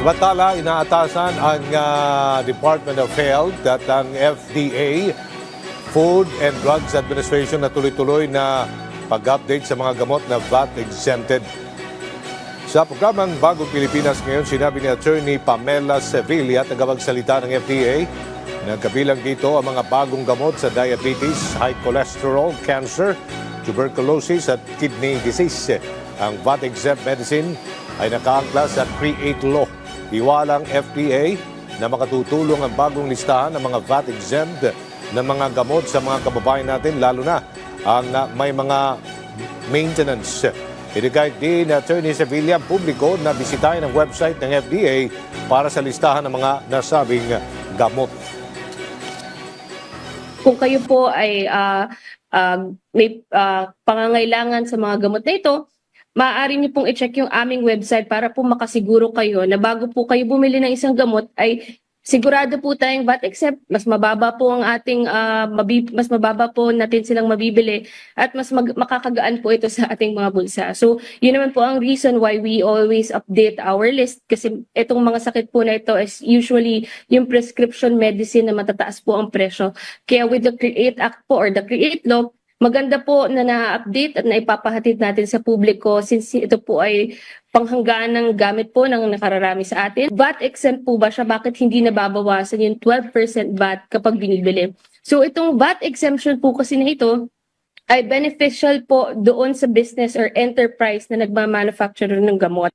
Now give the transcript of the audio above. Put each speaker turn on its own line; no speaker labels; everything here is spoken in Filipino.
Samantala, inaatasan ang Department of Health at ang FDA, Food and Drugs Administration na tuloy-tuloy na pag-update sa mga gamot na VAT-exempted. Sa programang Bagong Pilipinas ngayon, sinabi ni Attorney Pamela Sevilla, tagapagsalita ng FDA, na kabilang dito ang mga bagong gamot sa diabetes, high cholesterol, cancer, tuberculosis at kidney disease. Ang VAT-exempt medicine ay nakaangkla sa CREATE Law. Iwalang FDA na makatutulong ang bagong listahan ng mga VAT-exempt na mga gamot sa mga kababayan natin, lalo na ang may mga maintenance. Inikahit din na Attorney Sevilla ang publiko na bisitahin ang website ng FDA para sa listahan ng mga nasabing gamot.
Kung kayo po ay may pangangailangan sa mga gamot na ito, maaari niyo pong i-check yung aming website para po makasiguro kayo na bago po kayo bumili ng isang gamot ay sigurado po tayong VAT exempt, mas mababa po ang ating mas mababa po natin silang mabibili at mas makakagaan po ito sa ating mga bulsa. So, yun naman po ang reason why we always update our list kasi itong mga sakit po na ito is usually yung prescription medicine na matataas po ang presyo. Kaya with the CREATE Act po or the CREATE Law, maganda po na na-update at naipapahatid natin sa publiko since ito po ay panghanggaan ng gamit po ng nakararami sa atin. VAT exempt po ba siya? Bakit hindi nababawasan yung 12% VAT kapag binibili? So itong VAT exemption po kasi na ito ay beneficial po doon sa business or enterprise na nagmamanufacture ng gamot.